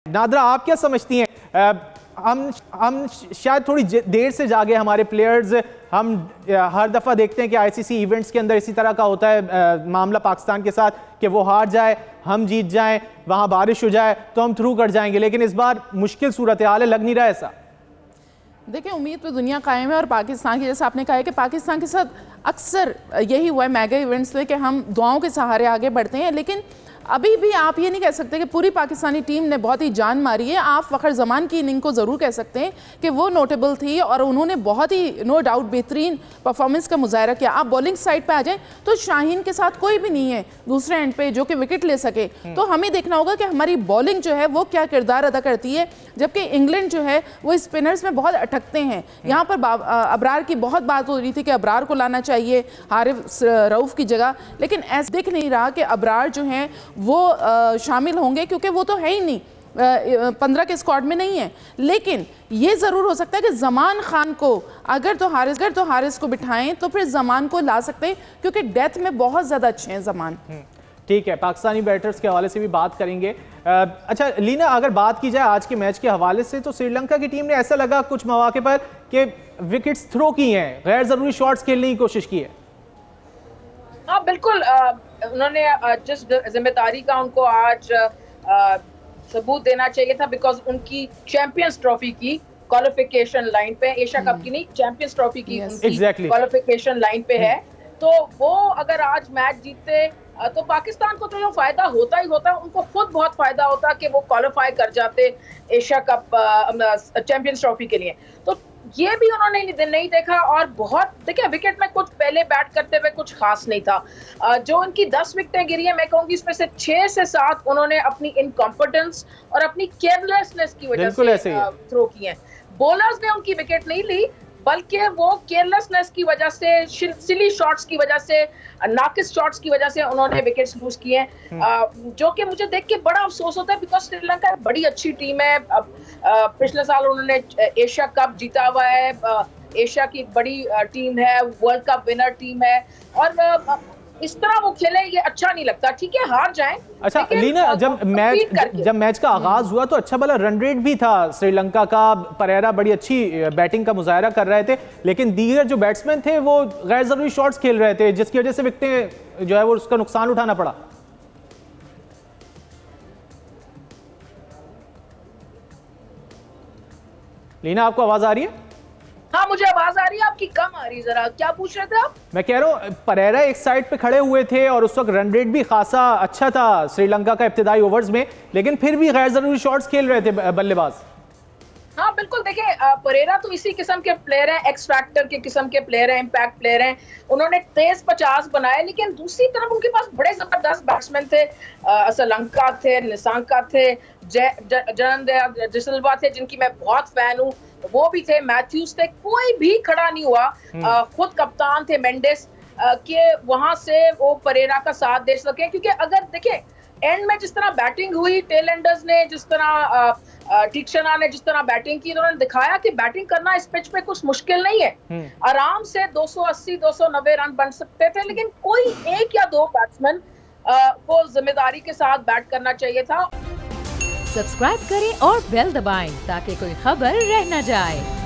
नादरा, आप क्या समझती हैं? हम शायद थोड़ी देर से जागे हमारे प्लेयर्स। हम हर दफ़ा देखते हैं कि आईसीसी इवेंट्स के अंदर इसी तरह का होता है मामला पाकिस्तान के साथ कि वो हार जाए, हम जीत जाएं, वहाँ बारिश हो जाए तो हम थ्रू कर जाएंगे, लेकिन इस बार मुश्किल सूरत हाल है, लग नहीं रहा ऐसा। देखिए, उम्मीद पे दुनिया कायम है और पाकिस्तान की, जैसे आपने कहा है कि पाकिस्तान के साथ अक्सर यही हुआ है मेगा इवेंट्स में कि हम दुआओं के सहारे आगे बढ़ते हैं, लेकिन अभी भी आप ये नहीं कह सकते कि पूरी पाकिस्तानी टीम ने बहुत ही जान मारी है। आप फ़खर जमान की इनिंग को ज़रूर कह सकते हैं कि वो नोटेबल थी और उन्होंने बहुत ही नो डाउट बेहतरीन परफॉर्मेंस का मुजाहरा किया। आप बॉलिंग साइड पे आ जाएं तो शाहीन के साथ कोई भी नहीं है दूसरे एंड पे जो कि विकेट ले सके, तो हमें देखना होगा कि हमारी बॉलिंग जो है वो क्या किरदार अदा करती है, जबकि इंग्लैंड जो है वो स्पिनर्स में बहुत अटकते हैं। यहाँ पर अबरार की बहुत बात हो रही थी कि अबरार को लाना चाहिए हारिस रऊफ की जगह, लेकिन ऐसा दिख नहीं रहा कि अबरार जो हैं वो शामिल होंगे, क्योंकि वो तो है ही नहीं, 15 के स्क्वाड में नहीं है। लेकिन ये ज़रूर हो सकता है कि जमान खान को अगर तो हारिस को बिठाएं तो फिर जमान को ला सकते हैं, क्योंकि डेथ में बहुत ज़्यादा अच्छे हैं जमान। ठीक है, पाकिस्तानी बैटर्स के हवाले से भी बात करेंगे। अच्छा लीना, अगर बात की जाए आज के मैच के हवाले से तो श्रीलंका की टीम ने ऐसा लगा कुछ मौके पर कि विकेट्स थ्रो की हैं, गैर ज़रूरी शॉट्स खेलने की कोशिश की है। हाँ बिल्कुल, उन्होंने जिस जिम्मेदारी का उनको आज सबूत देना चाहिए था, बिकॉज उनकी चैंपियंस ट्रॉफी की क्वालिफिकेशन लाइन पे, एशिया कप की नहीं, चैंपियंस ट्रॉफी की क्वालिफिकेशन लाइन पे है, तो वो अगर आज मैच जीतते तो पाकिस्तान को तो ये फायदा होता ही होता, उनको खुद बहुत फायदा होता कि वो क्वालिफाई कर जाते एशिया कप चैंपियंस ट्रॉफी के लिए। तो ये भी उन्होंने नहीं देखा और बहुत देखिए विकेट में कुछ पहले बैट करते हुए कुछ खास नहीं था। जो उनकी 10 विकेटें गिरी है, मैं कहूंगी इसमें से 6 से 7 उन्होंने अपनी इनकॉम्पिटेंस और अपनी केयरलेसनेस की वजह से थ्रो की हैं। बॉलर्स ने उनकी विकेट नहीं ली, बल्कि वो केयरलेसनेस की वजह से, सिली शॉट्स की वजह से, नाकिस शॉट्स की वजह से उन्होंने विकेट्स लूज किए हैं, जो कि मुझे देख के बड़ा अफसोस होता है, बिकॉज श्रीलंका बड़ी अच्छी टीम है। पिछले साल उन्होंने एशिया कप जीता हुआ है, एशिया की बड़ी टीम है, वर्ल्ड कप विनर टीम है, और इस तरह वो खेले ये अच्छा नहीं लगता। ठीक है, हार जाएं। अच्छा लीना, जब मैच का आगाज हुआ तो अच्छा भला रन रेट भी था श्रीलंका का, परेरा बड़ी अच्छी बैटिंग का मुजाहरा कर रहे थे, लेकिन दीगर जो बैट्समैन थे वो गैर जरूरी शॉट्स खेल रहे थे, जिसकी वजह से विकेटें जो है वो उसका नुकसान उठाना पड़ा। लीना, आपको आवाज आ रही है? हाँ मुझे आवाज आ रही है, आपकी कम आ रही है, जरा क्या पूछ रहे थे आप? मैं कह रहा हूँ परेरा एक साइड पे खड़े हुए थे और उस वक्त रन रेट भी खासा अच्छा था श्रीलंका का इब्तिदाई ओवर्स में, लेकिन फिर भी गैर जरूरी शॉट्स खेल रहे थे बल्लेबाज। हाँ बिल्कुल, देखिए परेरा तो इसी किस्म के प्लेयर हैं, एक्स फैक्टर के किस्म के प्लेयर हैं, इम्पैक्ट प्लेयर हैं। उन्होंने तेज 50 बनाए, लेकिन दूसरी तरफ उनके पास बड़े जबरदस्त बैट्समैन थे, असलंका थे, निसांका थे, जयंत डिसिल्वा थे जिनकी मैं बहुत फैन हूँ, वो भी थे, मैथ्यूज थे, कोई भी खड़ा नहीं हुआ। खुद कप्तान थे मेंडिस के वहां से वो परेरा का साथ दे सके, क्योंकि अगर देखें एंड में जिस तरह बैटिंग हुई, टेल एंडर्स ने जिस तरह टीक्षणा ने जिस तरह बैटिंग की, उन्होंने दिखाया कि बैटिंग करना इस पिच पे कुछ मुश्किल नहीं है, आराम से 280-290 रन बन सकते थे, लेकिन कोई एक या दो बैट्समैन को जिम्मेदारी के साथ बैट करना चाहिए था। सब्सक्राइब करें और बेल दबाएं ताकि कोई खबर रह न जाए।